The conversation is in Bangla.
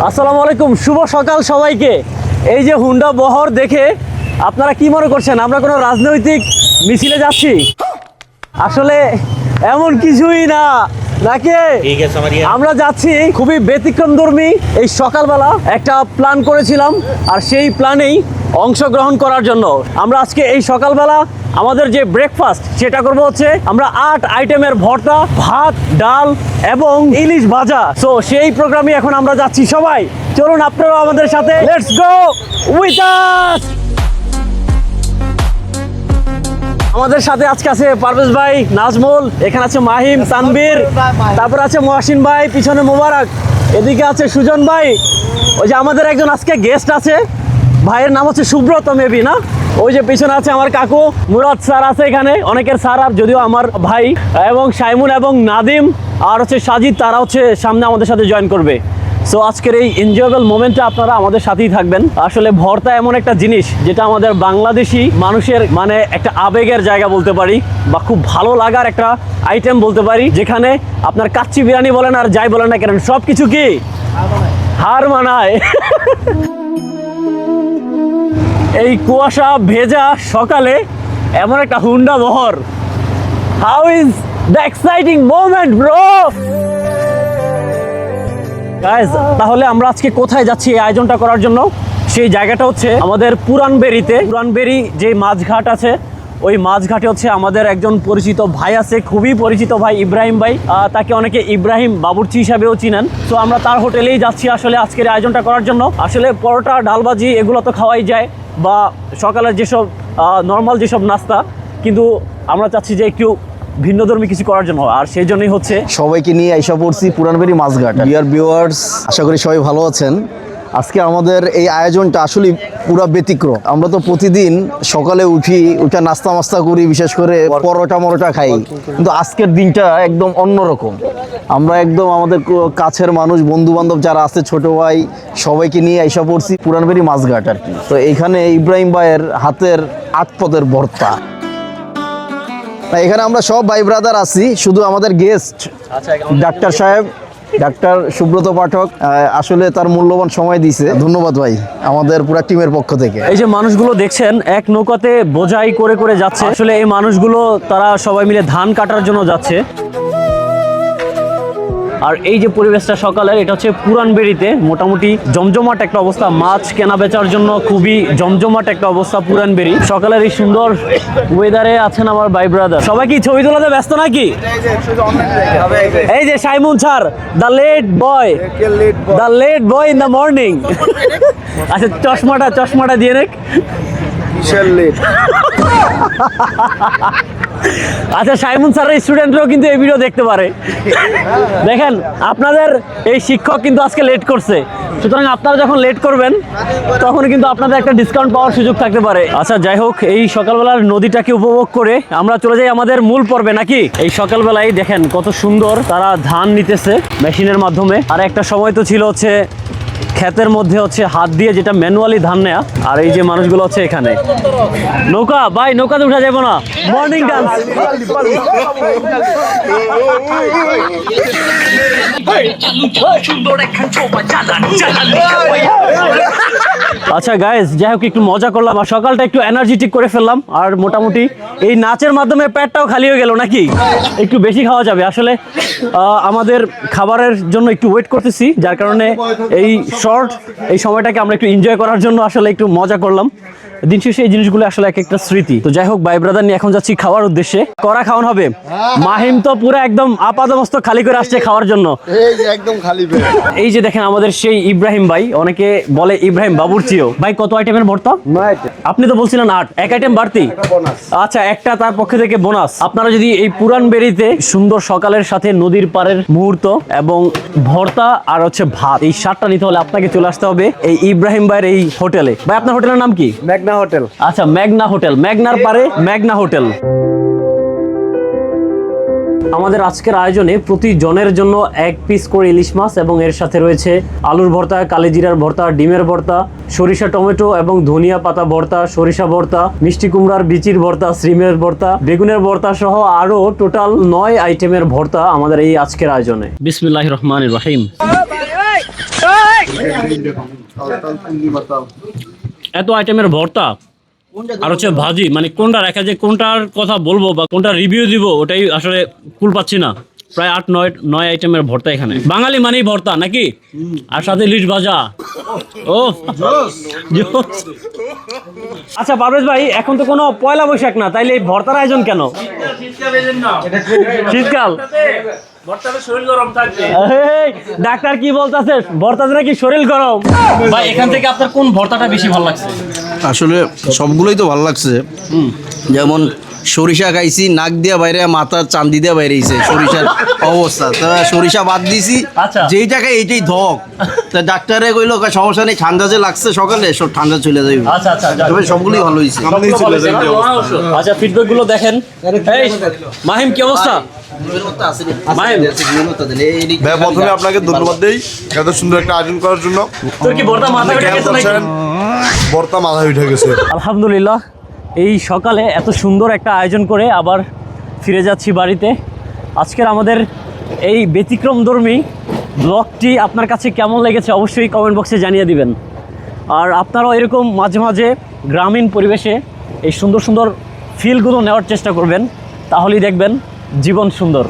আসসালামু আলাইকুম, শুভ সকাল সবাইকে। এই যে হুন্ডা বহর দেখে আপনারা কি মনে করছেন আমরা কোনো রাজনৈতিক মিছিলে যাচ্ছি? আসলে এমন কিছুই না, নাকি? আমরা যাচ্ছি খুবই ব্যতিক্রমধর্মী। এই সকালবেলা একটা প্ল্যান করেছিলাম, আর সেই প্ল্যানেই অংশগ্রহণ করার জন্য আমরা আজকে এই সকালবেলা আমাদের যে ব্রেকফাস্ট সেটা করব হচ্ছে আমরা 8 আইটেমের ভর্তা, ভাত, ডাল এবং ইলিশ ভাজা। সো সেই প্রোগ্রামে এখন আমরা যাচ্ছি। সবাই চলুন আপনারাও আমাদের সাথে, লেটস গো উইথ আস। আমাদের সাথে আজকে আছে পারভেজ ভাই, নাজমুল, এখানে আছে মাহিম, তানবীর, তারপর আছে মহসিন ভাই, পিছনে মোবারক, এদিকে আছে সুজন ভাই। ওই যে আমাদের একজন আজকে গেস্ট আছে, ভাইয়ের নাম হচ্ছে সুব্রত মেবি, না? ওই যে পিছনে আছে আমার কাকু মুরাদ স্যার আছে এখানে, অনেকের স্যার, আর যদিও আমার ভাই, এবং সাইমুন এবং নাদিম আর হচ্ছে সাজিদ, তারা হচ্ছে সামনে আমাদের সাথে জয়েন করবে। সো আজকের এই এনজয়েবল মোমেন্টে আপনারা আমাদের সাথেই থাকবেন। আসলে ভর্তা এমন একটা জিনিস যেটা আমাদের বাংলাদেশি মানুষের মানে একটা আবেগের জায়গা বলতে পারি, বা খুব ভালো লাগার একটা আইটেম বলতে পারি, যেখানে আপনার কাচ্চি বিরিয়ানি বলেন আর যাই বলেন না কেন, সব কিছু কি হার মানায়। এই কুয়াশা ভেজা সকালে এমন একটা হুন্ডা বহর, how is the exciting moment bro. Guys, তাহলে আমরা আজকে কোথায় যাচ্ছি এই আয়োজনটা করার জন্য? সেই জায়গাটা হচ্ছে আমাদের পুরানবেড়িতে। পুরানবেড়ি যে মাছঘাট আছে, ওই মাছঘাটে হচ্ছে আমাদের একজন পরিচিত ভাই আছে, খুবই পরিচিত ভাই, ইব্রাহিম ভাই। তাকে অনেকে ইব্রাহিম বাবুর্চি হিসাবেও চিনেন। তো আমরা তার হোটেলেই যাচ্ছি আসলে আজকের আয়োজনটা করার জন্য। আসলে পরোটা, ডালবাজি এগুলো তো খাওয়াই যায়, বা সকালের যেসব নর্মাল যেসব নাস্তা, কিন্তু আমরা চাচ্ছি যে একটু ভিন্নধর্মী কিছু করার জন্য, আর সেই জন্যই হচ্ছে সবাইকে নিয়ে আইসা পড়ছি পুরানবেড়ি মাছঘাট। ডিয়ার ভিউয়ার্স, আশা করি সবাই ভালো আছেন। আজকে আমাদের এই আয়োজনটা আসলে পুরো ব্যতিক্রম। আমরা তো প্রতিদিন সকালে উঠে নাস্তা মাস্তা করি, বিশেষ করে পরোটা খাই, কিন্তু আজকের দিনটা একদম অন্যরকম। আমরা একদম আমাদের কাছের মানুষ, বন্ধু বান্ধব যারা আছে, ছোট ভাই, সবাইকে নিয়ে আইসা পড়ছি পুরানবেড়ি মাছঘাট আর কি। তো এইখানে ইব্রাহিম ভাইয়ের হাতের 8 পদের ভর্তা। এখানে আমরা সব ভাই ব্রাদার আছি, শুধু আমাদের গেস্ট ডাক্তার সাহেব, ডাক্তার সুব্রত পাঠক আসলে তার মূল্যবান সময় দিয়েছে। ধন্যবাদ ভাই, আমাদের পুরো টিমের পক্ষ থেকে। এই যে মানুষগুলো দেখছেন এক নৌকাতে বোঝাই করে করে যাচ্ছে, আসলে এই মানুষগুলো তারা সবাই মিলে ধান কাটার জন্য যাচ্ছে। আর এই যে পরিবেশটা সকালের, এটা হচ্ছে পুরানবেড়িতে মোটামুটি জমজমাট একটা অবস্থা, মাছ কেনা বেচার জন্য খুবই জমজমাট একটা অবস্থা পুরানবেড়ি। সকালের এই সুন্দর ওয়েদারে আছেন আমার ভাই ব্রাদার। সবাই কি ছবি তোলাতে ব্যস্ত নাকি? এই যে Saimun sir, the late boy in the morning. আচ্ছা, চশমাটা দিয়ে নেক। আচ্ছা, সাইমুন স্যারের স্টুডেন্টরাও কিন্তু এই ভিডিও দেখতে পারে। দেখেন, আপনাদের এই শিক্ষক কিন্তু আজকে লেট করছে, সুতরাং আপনারা যখন লেট করবেন তখন কিন্তু আপনাদের একটা ডিসকাউন্ট পাওয়ার সুযোগ থাকতে পারে। আচ্ছা, যাই হোক, এই সকালবেলার নদীটাকে উপভোগ করে আমরা চলে যাই আমাদের মূল পর্বে, নাকি? এই সকালবেলায় দেখেন কত সুন্দর তারা ধান নিতেছে মেশিনের মাধ্যমে। আর একটা সময় তো ছিল হচ্ছে ক্ষেতের মধ্যে হচ্ছে হাত দিয়ে যেটা ম্যানুয়ালি ধান নেয়া। আর এই যে মানুষগুলো হচ্ছে এখানে নৌকা, ভাই নৌকাতে উঠা যাবো না? Morning dance. আচ্ছা গাইস, যাই হোক, একটু মজা করলাম আর সকালটা একটু এনার্জেটিক করে ফেললাম। আর মোটামুটি এই নাচের মাধ্যমে পেটটাও খালি হয়ে গেল, নাকি? একটু বেশি খাওয়া যাবে। আসলে আমাদের খাবারের জন্য একটু ওয়েট করতেছি, যার কারণে এই সময়টাকে আমরা একটু এনজয় করার জন্য আসলে একটু মজা করলাম। দিন শেষে এই জিনিসগুলো আসলে এক একটা স্মৃতি। তো যাই হোক, ভাই ব্রাদার নিয়ে এখন যাচ্ছি খাওয়ার উদ্দেশ্যে। করা খাওয়ান হবে। মাহিম তো পুরো একদম আপাদমস্তক খালি করে আসছে খাওয়ার জন্য। একদম খালি। এই যে দেখেন আমাদের সেই ইব্রাহিম ভাই, অনেকে বলে ইব্রাহিম বাবুর্চিও। ভাই কত আইটেমের ভর্তা? আপনি তো বলছিলেন 8, এক আইটেম বাড়তি। আচ্ছা, একটা তার পক্ষে থেকে বোনাস। আপনারা যদি এই পুরানবেড়িতে সুন্দর সকালের সাথে নদীর পাড়ের মুহূর্ত এবং ভর্তা আর হচ্ছে ভাত, এই 7টা নিতে হলে আপনাকে চলে আসতে হবে এই ইব্রাহিম ভাইয়ের এই হোটেলে। ভাই আপনার হোটেলের নাম কি? মেঘনা হোটেল। আচ্ছা, মেঘনা হোটেল, মেঘনার পারে মেঘনা হোটেল। আমাদের আজকের আয়োজনে প্রতি জনের জন্য 1 পিস করে ইলিশ মাছ এবং এর সাথে রয়েছে আলুর ভর্তা, কালিজিরার ভর্তা, ডিমের ভর্তা, সরিষা টমেটো এবং ধনিয়া পাতা ভর্তা, সরিষা ভর্তা, মিষ্টি কুমড়ার বিচির ভর্তা, শ্রিমের ভর্তা, বেগুনের ভর্তা সহ আরো টোটাল 9 আইটেমের ভর্তা আমাদের এই আজকের আয়োজনে। বিসমিল্লাহির রহমানির রহিম। এত আইটেমের ভর্তা আর হচ্ছে ভাজি, মানে কোনটা রেখা যে কোনটার কথা বলবো বা কোনটা রিভিউ দিব ওটাই আসলে কুল পাচ্ছি না। প্রায় 8-9 আইটেমের ভর্তা এখানে। বাঙালি মানেই ভর্তা নাকি, আর সাথে ইলিশ ভাজা। ও আচ্ছা পারভেজ ভাই, এখন তো কোনো পয়লা বৈশাখ না, তাইলে এই ভর্তার আয়োজন কেন? শীতকাল, এই, ডাক্তার কি বলতেছে? ভর্তাতে নাকি শরীর গরম। ভাই এখান থেকে আপনার কোন ভর্তাটা বেশি ভালো লাগছে? আসলে সবগুলোই তো ভালো লাগছে। যেমন সরিষা খাইছি, নাক দিয়া বাইরে, মাথা চান্দি দিয়া বাইরে সরিষার অবস্থা। তা সরিষা বাদ দিছি, আচ্ছা। যেইটা খাই এইটাই ধক। তা ডাক্তারে কইলো সমস্যা নেই, ঠান্ডা যে লাগছে সকালে সব ঠান্ডা চলে যাবে। আচ্ছা আচ্ছা, যাক। তবে সবগুলোই ভালো হয়েছে। আচ্ছা, ফিডব্যাক গুলো দেখেন। এই মাহিম, কি অবস্থা? মাহিম, ভাই প্রথমে আপনাকে ধন্যবাদ দেই এত সুন্দর একটা আয়োজন করার জন্য। তোর কি ভর্তা মাথা উঠে গেছে নাকি? বর্তা মাথায় উঠে গেছে। আলহামদুলিল্লাহ, এই সকালে এত সুন্দর একটা আয়োজন করে আবার ফিরে যাচ্ছি বাড়িতে। আজকের আমাদের এই ব্যতিক্রমধর্মী ব্লগটি আপনার কাছে কেমন লেগেছে অবশ্যই কমেন্ট বক্সে জানিয়ে দিবেন। আর আপনারাও এরকম মাঝে মাঝে গ্রামীণ পরিবেশে এই সুন্দর সুন্দর ফিলগুলো নেওয়ার চেষ্টা করবেন, তাহলেই দেখবেন জীবন সুন্দর।